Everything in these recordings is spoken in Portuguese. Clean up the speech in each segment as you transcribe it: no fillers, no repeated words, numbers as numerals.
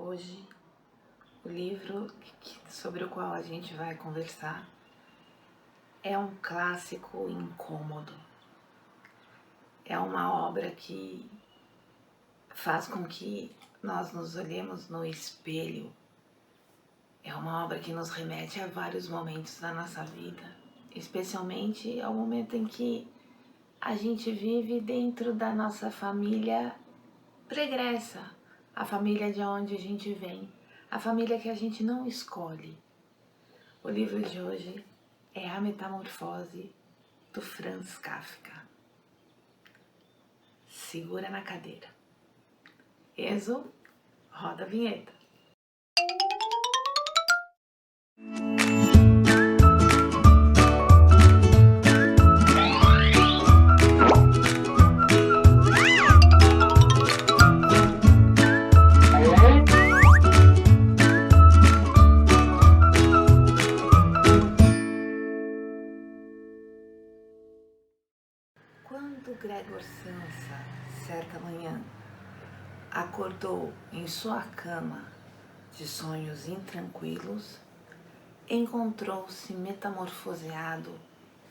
hoje, o livro sobre o qual a gente vai conversar é um clássico incômodo. É uma obra que faz com que nós nos olhemos no espelho. É uma obra que nos remete a vários momentos da nossa vida, especialmente ao momento em que a gente vive dentro da nossa família pregressa, a família de onde a gente vem, a família que a gente não escolhe. O livro de hoje é A Metamorfose, do Franz Kafka. Segura na cadeira. Enzo, roda a vinheta. Quando Gregor Samsa, certa manhã, acordou em sua cama de sonhos intranquilos, encontrou-se metamorfoseado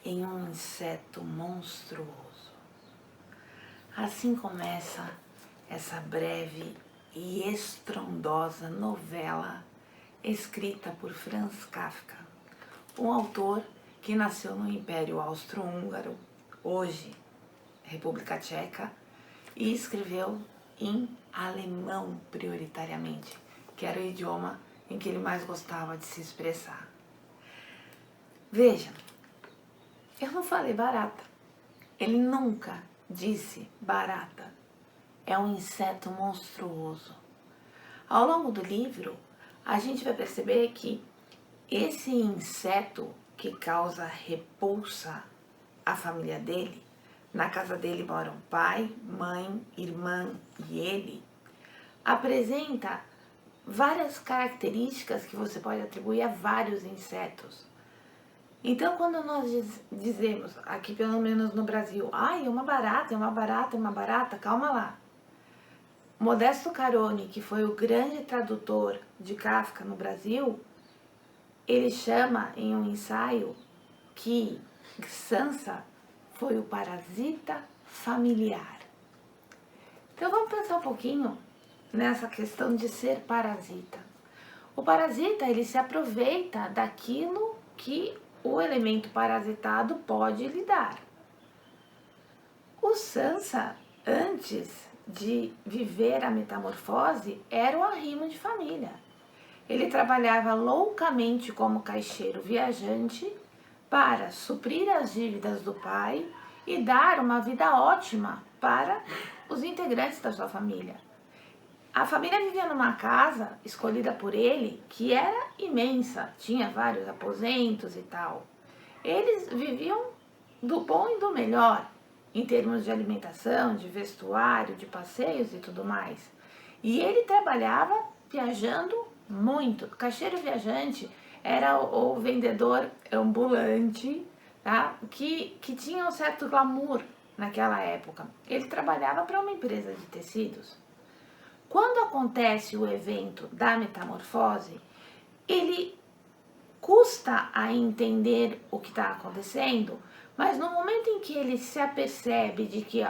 em um inseto monstruoso. Assim começa essa breve e estrondosa novela escrita por Franz Kafka, um autor que nasceu no Império Austro-Húngaro, hoje República Tcheca, e escreveu em alemão prioritariamente, que era o idioma em que ele mais gostava de se expressar. Veja, eu não falei barata. Ele nunca disse barata. É um inseto monstruoso. Ao longo do livro, a gente vai perceber que esse inseto que causa repulsa à família dele, na casa dele moram pai, mãe, irmã e ele, apresenta várias características que você pode atribuir a vários insetos. Então, quando nós dizemos, aqui pelo menos no Brasil, é uma barata, é uma barata, é uma barata, calma lá. Modesto Caroni, que foi o grande tradutor de Kafka no Brasil, ele chama em um ensaio que Sansa foi o parasita familiar. Então vamos pensar um pouquinho nessa questão de ser parasita. O parasita, ele se aproveita daquilo que o elemento parasitado pode lhe dar. O Sansa, antes de viver a metamorfose, era um arrimo de família. Ele trabalhava loucamente como caixeiro viajante para suprir as dívidas do pai e dar uma vida ótima para os integrantes da sua família. A família vivia numa casa escolhida por ele, que era imensa, tinha vários aposentos e tal. Eles viviam do bom e do melhor, em termos de alimentação, de vestuário, de passeios e tudo mais. E ele trabalhava viajando muito. O caixeiro viajante era o vendedor ambulante, tá? que tinha um certo glamour naquela época. Ele trabalhava para uma empresa de tecidos. Quando acontece o evento da metamorfose, ele custa a entender o que está acontecendo, mas no momento em que ele se apercebe de que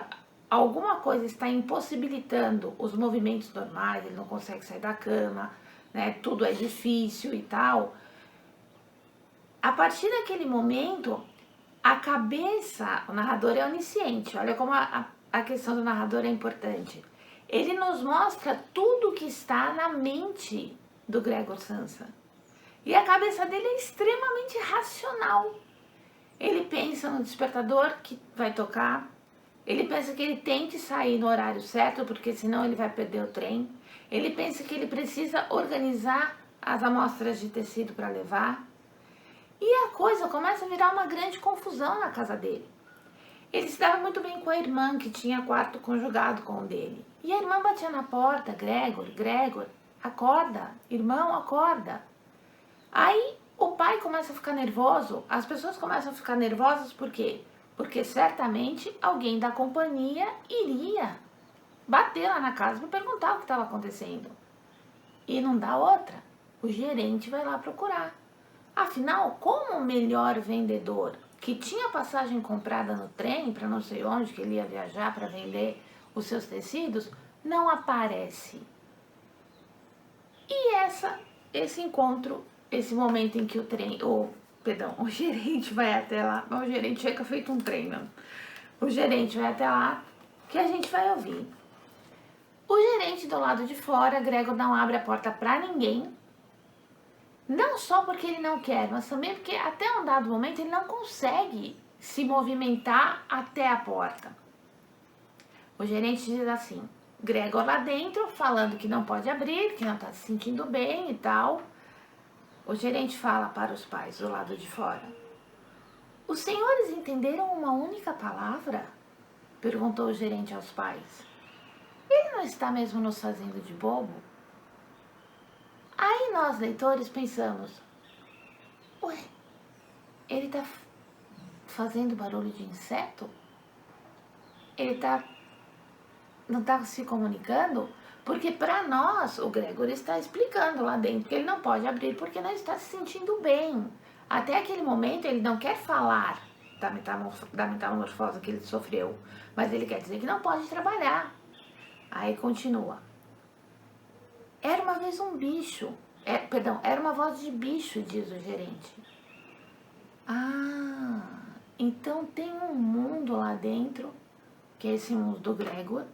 alguma coisa está impossibilitando os movimentos normais, ele não consegue sair da cama, né, tudo é difícil e tal, a partir daquele momento, a cabeça, o narrador é onisciente, olha como a questão do narrador é importante. Ele nos mostra tudo que está na mente do Gregor Samsa. E a cabeça dele é extremamente racional. Ele pensa no despertador que vai tocar, ele pensa que ele tem que sair no horário certo, porque senão ele vai perder o trem. Ele pensa que ele precisa organizar as amostras de tecido para levar. E a coisa começa a virar uma grande confusão na casa dele. Ele se dava muito bem com a irmã, que tinha quarto conjugado com o dele. E a irmã batia na porta, Gregor, acorda, irmão, acorda. Aí o pai começa a ficar nervoso, as pessoas começam a ficar nervosas, por quê? Porque certamente alguém da companhia iria bater lá na casa para perguntar o que estava acontecendo. e não dá outra. O gerente vai lá procurar. Afinal, como o melhor vendedor que tinha passagem comprada no trem para não sei onde que ele ia viajar para vender os seus tecidos, não aparece. E esse encontro, esse momento em que o gerente vai até lá, o gerente chega feito um trem, não. O gerente vai até lá, que a gente vai ouvir. O gerente do lado de fora, Gregor não abre a porta para ninguém, não só porque ele não quer, mas também porque até um dado momento ele não consegue se movimentar até a porta. O gerente diz assim, Gregor lá dentro, falando que não pode abrir, que não está se sentindo bem e tal. O gerente fala para os pais do lado de fora. Os senhores entenderam uma única palavra? Perguntou o gerente aos pais. Ele não está mesmo nos fazendo de bobo? Aí nós, leitores, pensamos, ué, ele está fazendo barulho de inseto? Ele não está se comunicando? Porque para nós, o Gregor está explicando lá dentro que ele não pode abrir porque não está se sentindo bem. Até aquele momento ele não quer falar da metamorfose que ele sofreu, mas ele quer dizer que não pode trabalhar. Aí continua. Era uma vez um bicho. Era uma voz de bicho, diz o gerente. Ah, então tem um mundo lá dentro, que é esse mundo do Gregor,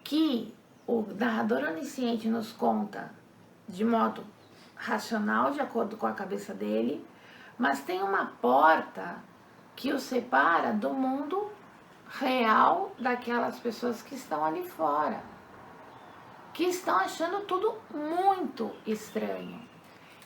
que o narrador onisciente nos conta de modo racional, de acordo com a cabeça dele, mas tem uma porta que o separa do mundo real daquelas pessoas que estão ali fora, que estão achando tudo muito estranho.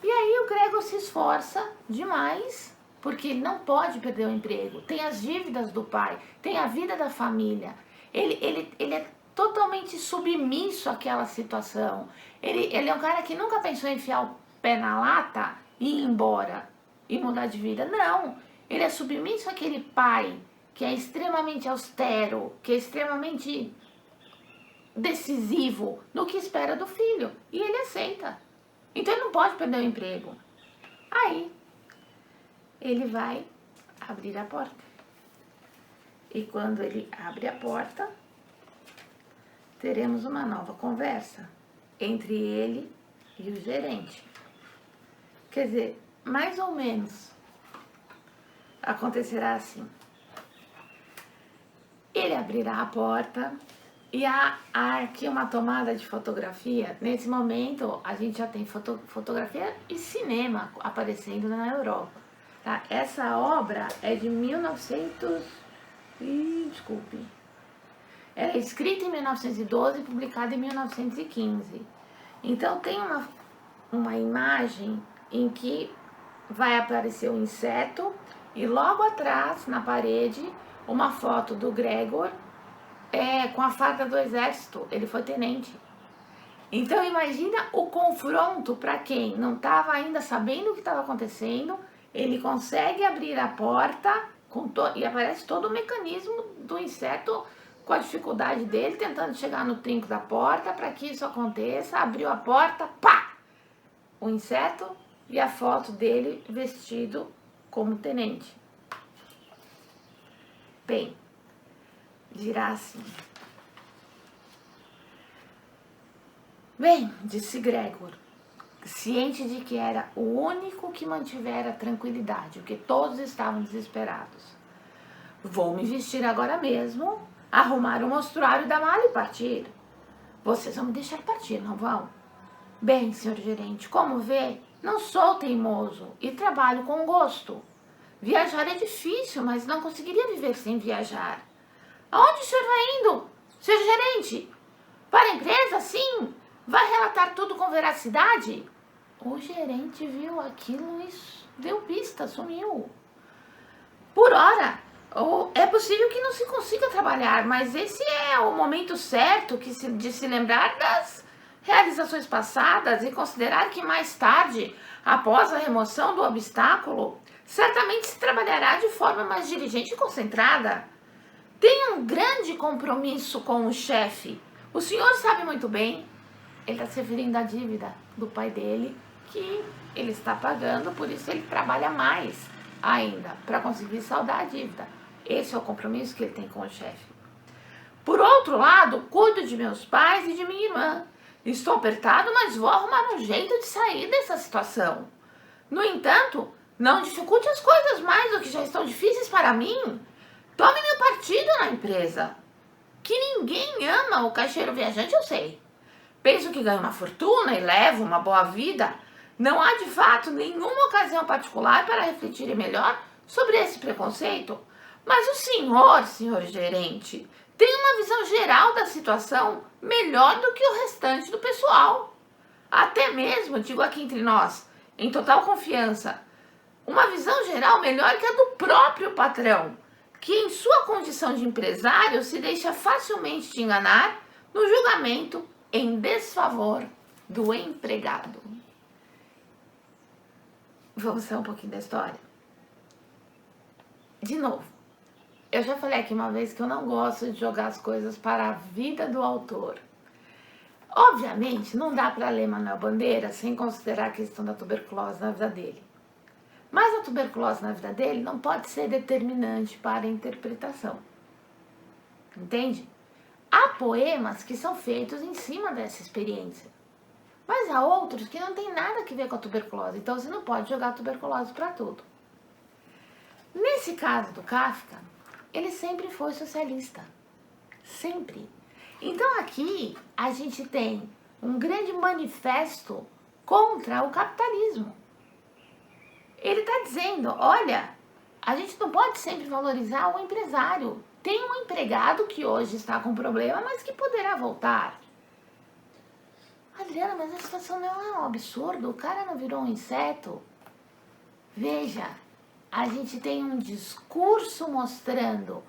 E aí o Gregor se esforça demais, porque ele não pode perder o emprego, tem as dívidas do pai, tem a vida da família, ele é totalmente submisso àquela situação. Ele é um cara que nunca pensou em enfiar o pé na lata e ir embora e mudar de vida. Não, ele é submisso àquele pai que é extremamente austero, que é extremamente decisivo no que espera do filho. E ele aceita. Então ele não pode perder o emprego. Aí, ele vai abrir a porta. E quando ele abre a porta, teremos uma nova conversa entre ele e o gerente. Quer dizer, mais ou menos acontecerá assim. Ele abrirá a porta e há aqui uma tomada de fotografia. Nesse momento, a gente já tem fotografia e cinema aparecendo na Europa. Tá? Essa obra é de 1900... desculpe. Ela é escrita em 1912 e publicada em 1915. Então, tem uma imagem em que vai aparecer um inseto e logo atrás, na parede, uma foto do Gregor com a farda do exército. Ele foi tenente. Então, imagina o confronto para quem não estava ainda sabendo o que estava acontecendo. Ele consegue abrir a porta e aparece todo o mecanismo do inseto com a dificuldade dele, tentando chegar no trinco da porta para que isso aconteça. Abriu a porta, pá! O inseto e a foto dele vestido como tenente. Bem, dirá assim. Bem, disse Gregor, ciente de que era o único que mantivera a tranquilidade, porque todos estavam desesperados. Vou me vestir agora mesmo, arrumar o mostruário da mala e partir. Vocês vão me deixar partir, não vão? Bem, senhor gerente, como vê, não sou teimoso e trabalho com gosto. Viajar é difícil, mas não conseguiria viver sem viajar. Aonde o senhor vai indo, senhor gerente? Para a empresa, sim? Vai relatar tudo com veracidade? O gerente viu aquilo e deu pista, sumiu. Por ora, é possível que não se consiga trabalhar, mas esse é o momento certo de se lembrar das realizações passadas e considerar que mais tarde, após a remoção do obstáculo, certamente se trabalhará de forma mais diligente e concentrada. Tem um grande compromisso com o chefe. O senhor sabe muito bem. Ele está se referindo à dívida do pai dele, que ele está pagando, por isso ele trabalha mais ainda para conseguir saldar a dívida. Esse é o compromisso que ele tem com o chefe. Por outro lado, cuido de meus pais e de minha irmã. Estou apertado, mas vou arrumar um jeito de sair dessa situação. No entanto, não dificulte as coisas mais do que já estão difíceis para mim. Tome meu partido na empresa. Que ninguém ama o caixeiro viajante, eu sei. Penso que ganho uma fortuna e levo uma boa vida. Não há, de fato, nenhuma ocasião particular para refletir melhor sobre esse preconceito. Mas o senhor gerente, tem uma visão geral da situação melhor do que o restante do pessoal. Até mesmo, digo aqui entre nós, em total confiança, uma visão geral melhor que a do próprio patrão, que em sua condição de empresário se deixa facilmente de enganar no julgamento em desfavor do empregado. Vamos ver um pouquinho da história? De novo, eu já falei aqui uma vez que eu não gosto de jogar as coisas para a vida do autor. Obviamente, não dá para ler Manuel Bandeira sem considerar a questão da tuberculose na vida dele. Mas a tuberculose na vida dele não pode ser determinante para a interpretação. Entende? Há poemas que são feitos em cima dessa experiência. Mas há outros que não tem nada a ver com a tuberculose. Então você não pode jogar a tuberculose para tudo. Nesse caso do Kafka, ele sempre foi socialista. Sempre. Então aqui a gente tem um grande manifesto contra o capitalismo. Ele está dizendo, olha, a gente não pode sempre valorizar o empresário. Tem um empregado que hoje está com problema, mas que poderá voltar. Adriana, mas a situação não é um absurdo? O cara não virou um inseto? Veja, a gente tem um discurso mostrando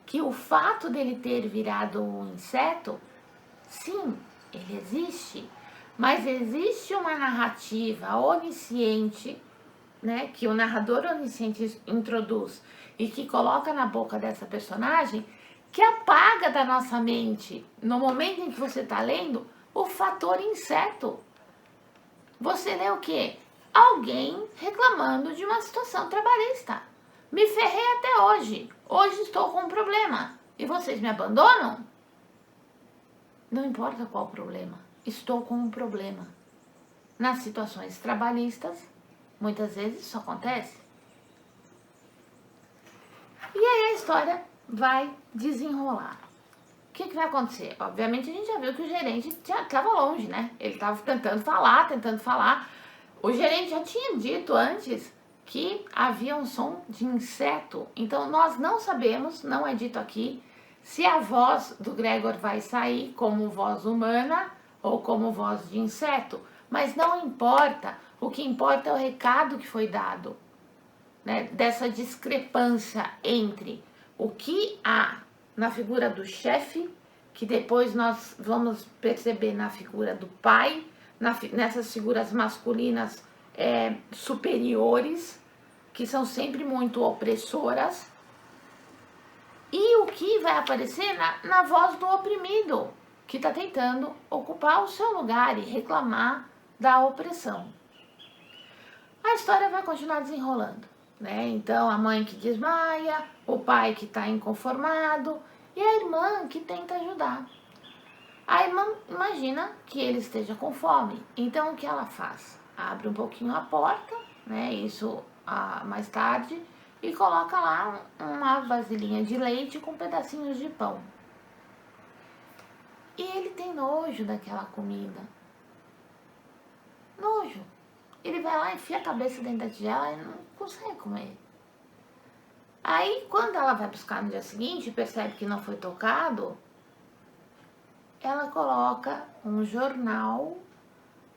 que o fato dele ter virado um inseto, sim, ele existe, mas existe uma narrativa onisciente, né, que o narrador onisciente introduz e que coloca na boca dessa personagem, que apaga da nossa mente, no momento em que você está lendo, o fator inseto. Você lê o quê? Alguém reclamando de uma situação trabalhista. Me ferrei até hoje. Hoje estou com um problema. E vocês me abandonam? Não importa qual o problema. Estou com um problema. Nas situações trabalhistas, muitas vezes isso acontece. E aí a história vai desenrolar. O que vai acontecer? Obviamente a gente já viu que o gerente estava longe, né? Ele estava tentando falar. O gerente já tinha dito antes que havia um som de inseto. Então nós não sabemos, não é dito aqui, se a voz do Gregor vai sair como voz humana ou como voz de inseto. Mas não importa, o que importa é o recado que foi dado, né? Dessa discrepância entre o que há na figura do chefe, que depois nós vamos perceber na figura do pai, nessas figuras masculinas superiores, que são sempre muito opressoras, e o que vai aparecer na voz do oprimido, que está tentando ocupar o seu lugar e reclamar da opressão. A história vai continuar desenrolando, né? Então a mãe que desmaia, o pai que está inconformado e a irmã que tenta ajudar. A irmã imagina que ele esteja com fome, então o que ela faz? Abre um pouquinho a porta, né? Isso mais tarde, e coloca lá uma vasilhinha de leite com pedacinhos de pão. E ele tem nojo daquela comida. Nojo. Ele vai lá, enfia a cabeça dentro da tigela e não consegue comer. Aí, quando ela vai buscar no dia seguinte e percebe que não foi tocado, ela coloca um jornal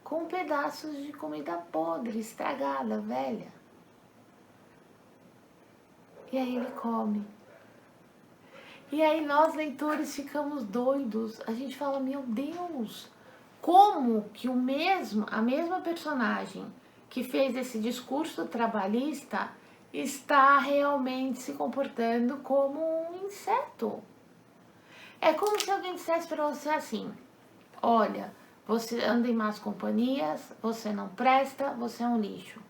com pedaços de comida podre, estragada, velha. E aí ele come. E aí nós, leitores, ficamos doidos. A gente fala, meu Deus, como que a mesma personagem que fez esse discurso trabalhista está realmente se comportando como um inseto? É como se alguém dissesse para você assim, olha, você anda em más companhias, você não presta, você é um lixo.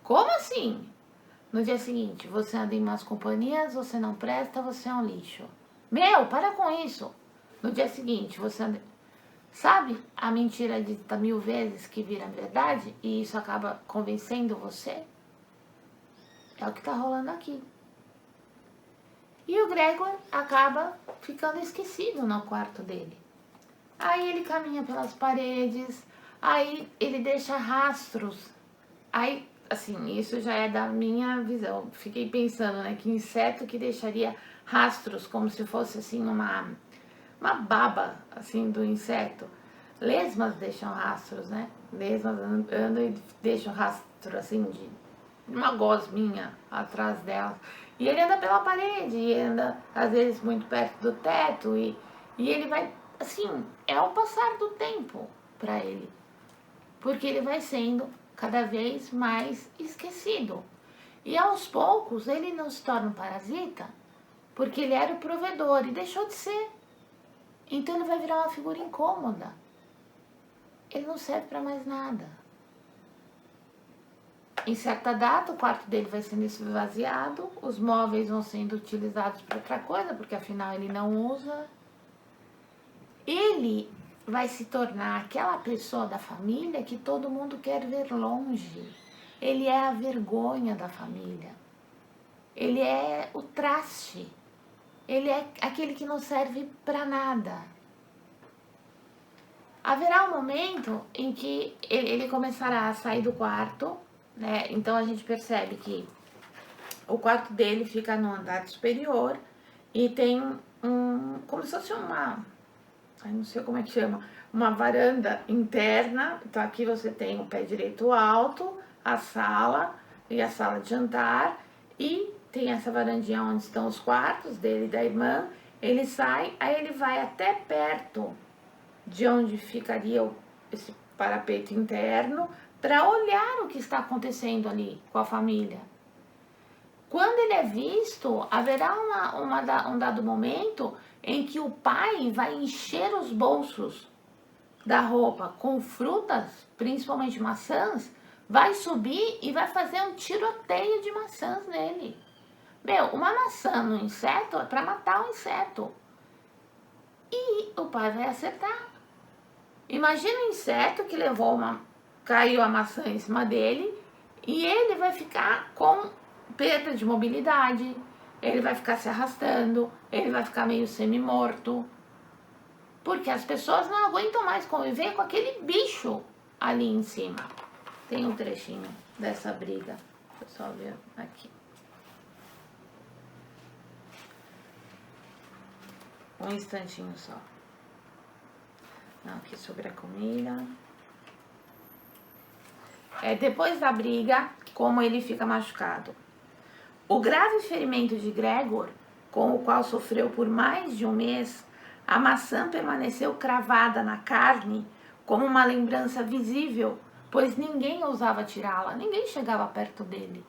Como assim? No dia seguinte, você anda em más companhias, você não presta, você é um lixo. Meu, para com isso. No dia seguinte, você anda... Sabe a mentira dita 1000 vezes que vira verdade e isso acaba convencendo você? É o que tá rolando aqui. E o Gregor acaba ficando esquecido no quarto dele. Aí ele caminha pelas paredes, aí ele deixa rastros. Aí, assim, isso já é da minha visão. Fiquei pensando, né, que inseto que deixaria rastros, como se fosse, assim, uma baba, assim, do inseto. Lesmas deixam rastros, né? Lesmas andam e deixam rastro, assim, de uma gosminha atrás dela. E ele anda pela parede, e anda, às vezes, muito perto do teto, e ele vai, assim, é o passar do tempo para ele. Porque ele vai sendo cada vez mais esquecido. E aos poucos ele não se torna um parasita, porque ele era o provedor e deixou de ser. Então ele vai virar uma figura incômoda. Ele não serve para mais nada. Em certa data, o quarto dele vai sendo esvaziado, os móveis vão sendo utilizados para outra coisa, porque afinal ele não usa. Ele vai se tornar aquela pessoa da família que todo mundo quer ver longe. Ele é a vergonha da família. Ele é o traste. Ele é aquele que não serve para nada. Haverá um momento em que ele começará a sair do quarto, né? Então a gente percebe que o quarto dele fica no andar superior e tem como se fosse não sei como é que chama, uma varanda interna. Então aqui você tem o pé direito alto, a sala e a sala de jantar, e tem essa varandinha onde estão os quartos dele e da irmã. Ele sai, aí ele vai até perto de onde ficaria esse parapeito interno para olhar o que está acontecendo ali com a família. Quando ele é visto, haverá um dado momento em que o pai vai encher os bolsos da roupa com frutas, principalmente maçãs, vai subir e vai fazer um tiroteio de maçãs nele. Meu, uma maçã no inseto é para matar o inseto. E o pai vai acertar. Imagina um inseto que caiu a maçã em cima dele e ele vai ficar com perda de mobilidade, ele vai ficar se arrastando, ele vai ficar meio semi-morto, porque as pessoas não aguentam mais conviver com aquele bicho ali em cima. Tem um trechinho dessa briga, deixa eu só ver aqui. Um instantinho só. Não, aqui sobre a comida. Depois da briga, como ele fica machucado. O grave ferimento de Gregor, com o qual sofreu por mais de um mês, a maçã permaneceu cravada na carne como uma lembrança visível, pois ninguém ousava tirá-la, ninguém chegava perto dele.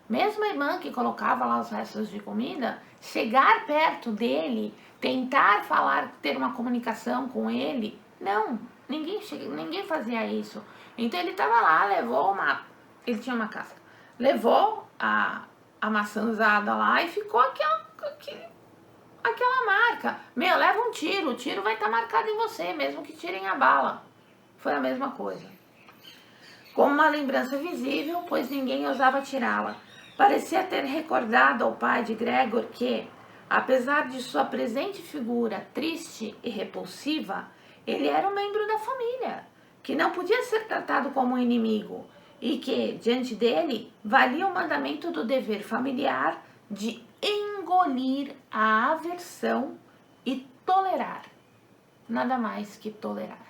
Mesmo a irmã que colocava lá os restos de comida, chegar perto dele, tentar falar, ter uma comunicação com ele, não, ninguém fazia isso. Então ele estava lá, ele tinha uma casca, levou a maçãzada lá e ficou aquela marca. Meu, leva um tiro, o tiro vai estar marcado em você, mesmo que tirem a bala. Foi a mesma coisa. Como uma lembrança visível, pois ninguém ousava tirá-la. Parecia ter recordado ao pai de Gregor que, apesar de sua presente figura triste e repulsiva, ele era um membro da família, que não podia ser tratado como um inimigo e que, diante dele, valia o mandamento do dever familiar de engolir a aversão e tolerar. Nada mais que tolerar.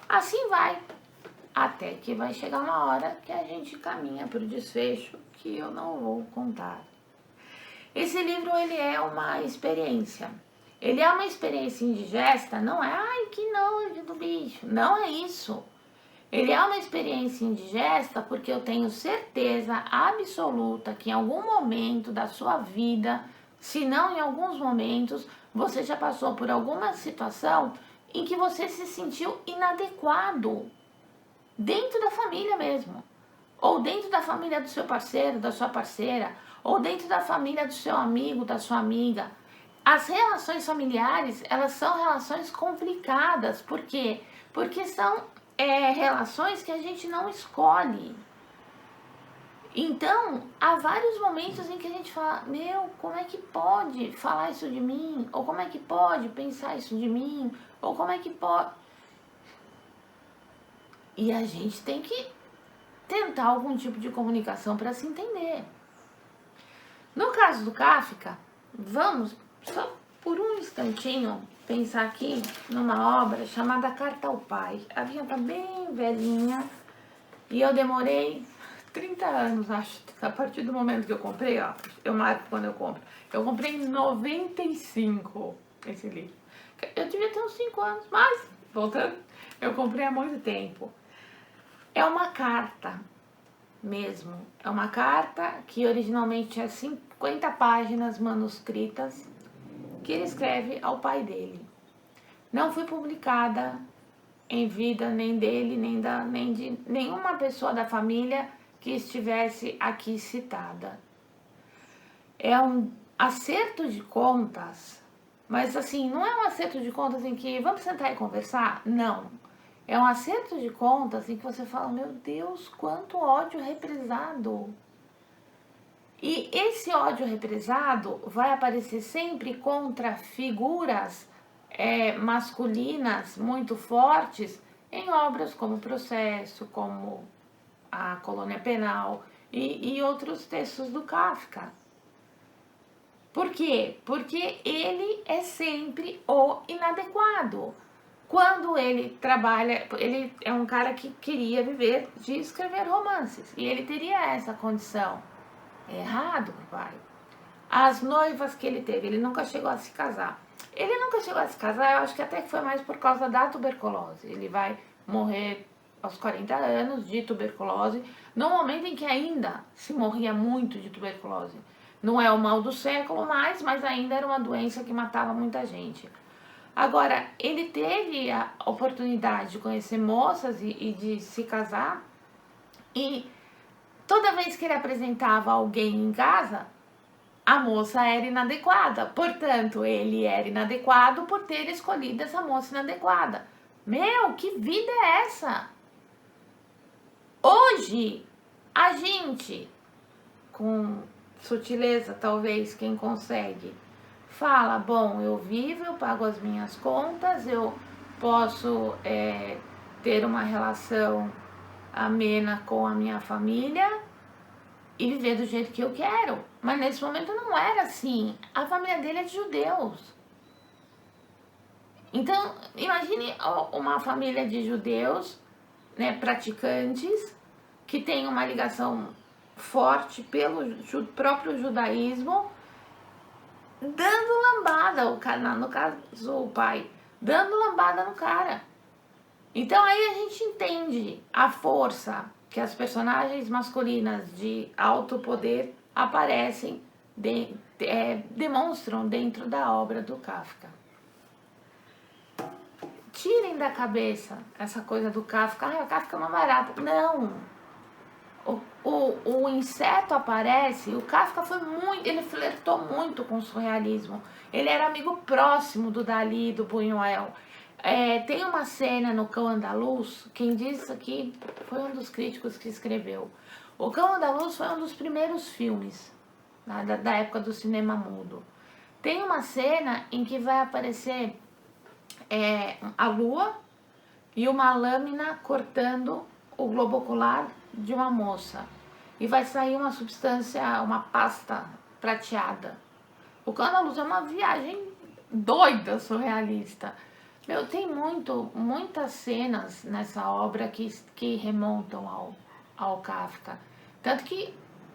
Assim vai, até que vai chegar uma hora que a gente caminha para o desfecho que eu não vou contar. Esse livro, ele é uma experiência. Ele é uma experiência indigesta, não é, ai, que nojo do bicho. Não é isso. Ele é uma experiência indigesta porque eu tenho certeza absoluta que em algum momento da sua vida Se não, em alguns momentos, você já passou por alguma situação em que você se sentiu inadequado dentro da família mesmo, ou dentro da família do seu parceiro, da sua parceira, ou dentro da família do seu amigo, da sua amiga. As relações familiares, elas são relações complicadas. Por quê? Porque são relações que a gente não escolhe. Então, há vários momentos em que a gente fala, meu, como é que pode falar isso de mim? Ou como é que pode pensar isso de mim? Ou como é que pode... E a gente tem que tentar algum tipo de comunicação para se entender. No caso do Kafka, vamos só por um instantinho pensar aqui numa obra chamada Carta ao Pai. A minha tá bem velhinha e eu demorei 30 anos, acho, a partir do momento que eu comprei, ó, eu marco quando eu compro. Eu comprei em 95 esse livro. Eu devia ter uns 5 anos, mas, voltando, eu comprei há muito tempo. É uma carta mesmo. É uma carta que originalmente tinha 50 páginas manuscritas que ele escreve ao pai dele. Não foi publicada em vida nem dele, nem de nenhuma pessoa da família que estivesse aqui citada. É um acerto de contas, mas assim, não é um acerto de contas em que vamos sentar e conversar? Não. É um acerto de contas em que você fala, meu Deus, quanto ódio represado. E esse ódio represado vai aparecer sempre contra figuras masculinas muito fortes em obras como Processo, como A Colônia Penal e outros textos do Kafka. Por quê? Porque ele é sempre o inadequado. Quando ele trabalha, ele é um cara que queria viver de escrever romances e ele teria essa condição. É errado, pai. As noivas que ele teve, ele nunca chegou a se casar. Ele nunca chegou a se casar, eu acho que até que foi mais por causa da tuberculose. Ele vai morrer aos 40 anos de tuberculose, no momento em que ainda se morria muito de tuberculose. Não é o mal do século mais, mas ainda era uma doença que matava muita gente. Agora, ele teve a oportunidade de conhecer moças e de se casar, e toda vez que ele apresentava alguém em casa, a moça era inadequada. Portanto, ele era inadequado por ter escolhido essa moça inadequada. Meu, que vida é essa? Hoje, a gente, com sutileza, talvez, quem consegue, fala, bom, eu vivo, eu pago as minhas contas, eu posso ter uma relação amena com a minha família e viver do jeito que eu quero. Mas nesse momento não era assim. A família dele é de judeus. Então, imagine uma família de judeus, né, praticantes, que tem uma ligação forte pelo próprio judaísmo, dando lambada, no caso o pai, dando lambada no cara. Então aí a gente entende a força que as personagens masculinas de alto poder aparecem, demonstram dentro da obra do Kafka. Tirem da cabeça essa coisa do Kafka, o Kafka é uma barata. Não! O inseto aparece, o Kafka ele flertou muito com o surrealismo. Ele era amigo próximo do Dalí, do Buñuel. Tem uma cena no Cão Andaluz, quem diz isso aqui foi um dos críticos que escreveu. O Cão Andaluz foi um dos primeiros filmes da época do cinema mudo. Tem uma cena em que vai aparecer a lua e uma lâmina cortando o globo ocular de uma moça. E vai sair uma substância, uma pasta prateada. O Cão Andaluz é uma viagem doida, surrealista. Tem muitas cenas nessa obra que remontam ao Kafka. Tanto que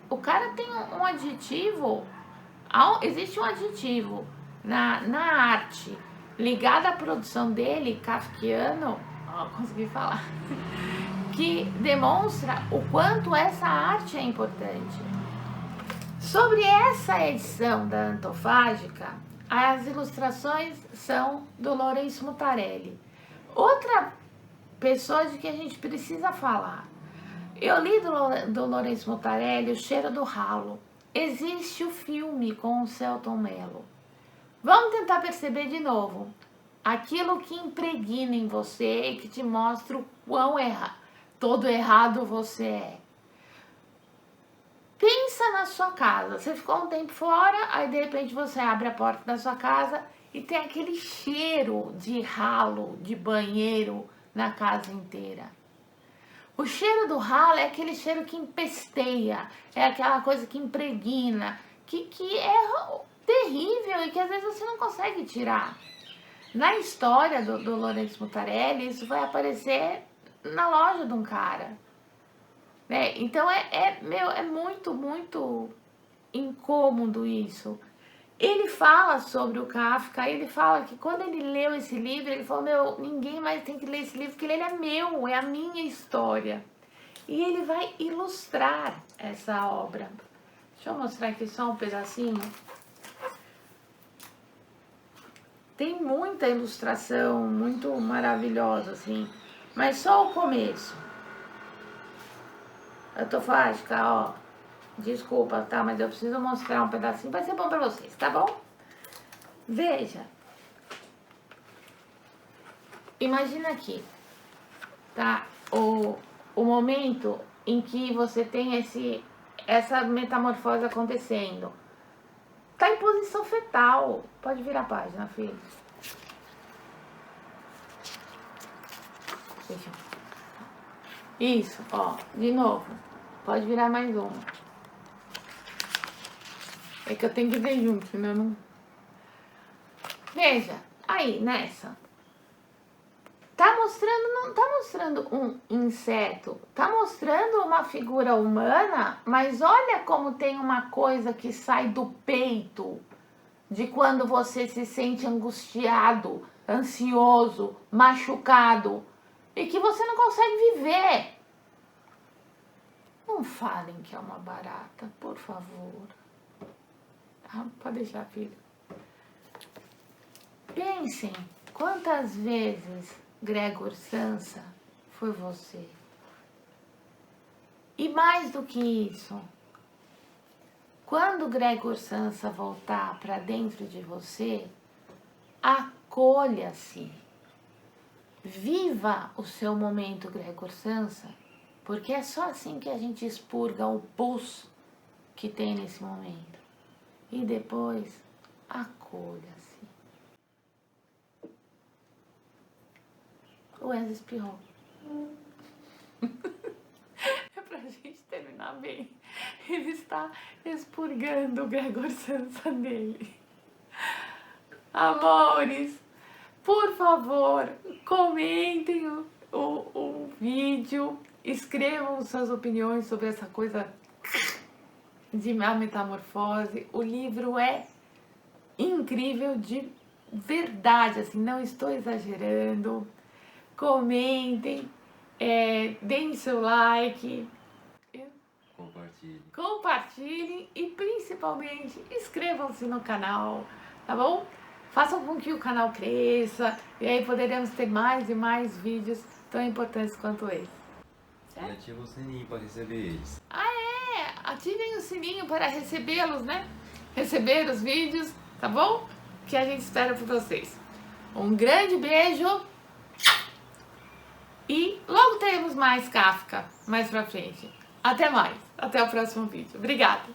o cara tem um adjetivo, existe um adjetivo na arte ligado à produção dele, kafkiano, consegui falar, que demonstra o quanto essa arte é importante. Sobre essa edição da Antofágica, as ilustrações são do Lourenço Mutarelli. Outra pessoa de que a gente precisa falar. Eu li do Lourenço Mutarelli O Cheiro do Ralo. Existe o filme com o Selton Mello. Vamos tentar perceber de novo aquilo que impregna em você e que te mostra o quão todo errado você é. Pensa na sua casa. Você ficou um tempo fora, aí de repente você abre a porta da sua casa e tem aquele cheiro de ralo, de banheiro na casa inteira. O cheiro do ralo é aquele cheiro que empesteia, é aquela coisa que impregna, que é terrível e que às vezes você não consegue tirar. Na história do Lourenço Mutarelli, isso vai aparecer na loja de um cara. Né? Então é muito, muito incômodo isso. Ele fala sobre o Kafka, ele fala que quando ele leu esse livro, ele falou, ninguém mais tem que ler esse livro, porque ele é meu, é a minha história. E ele vai ilustrar essa obra. Deixa eu mostrar aqui só um pedacinho. Tem muita ilustração, muito maravilhosa, assim, mas só o começo. Antofágica, ó, desculpa, tá? Mas eu preciso mostrar um pedacinho, vai ser bom pra vocês, tá bom? Veja. Imagina aqui, tá? O momento em que você tem essa metamorfose acontecendo. Tá em posição fetal. Pode virar a página, filho. Deixa eu... Isso, ó, de novo. Pode virar mais uma. É que eu tenho que ver junto, senão não... Veja, aí, nessa. Tá mostrando, não tá mostrando um inseto, tá mostrando uma figura humana, mas olha como tem uma coisa que sai do peito de quando você se sente angustiado, ansioso, machucado e que você não consegue viver. Não falem que é uma barata, por favor. Ah, pode deixar, filho. Pensem quantas vezes Gregor Samsa foi você. E mais do que isso, quando Gregor Samsa voltar para dentro de você, acolha-se. Viva o seu momento, Gregor Samsa, porque é só assim que a gente expurga o pus que tem nesse momento. E depois, acolha-se. O Enzo espirrou. É pra gente terminar bem. Ele está expurgando o Gregor Samsa dele. Amores, por favor, comentem o vídeo, escrevam suas opiniões sobre essa coisa de A Metamorfose. O livro é incrível de verdade, assim, não estou exagerando. Comentem, deem seu like, compartilhem e principalmente inscrevam-se no canal, tá bom? Façam com que o canal cresça e aí poderemos ter mais e mais vídeos tão importantes quanto esse. Certo? E ativa o sininho para receber eles. Ativem o sininho para recebê-los, né? Receber os vídeos, tá bom? Que a gente espera por vocês. Um grande beijo! E logo teremos mais Kafka, mais pra frente. Até mais. Até o próximo vídeo. Obrigada.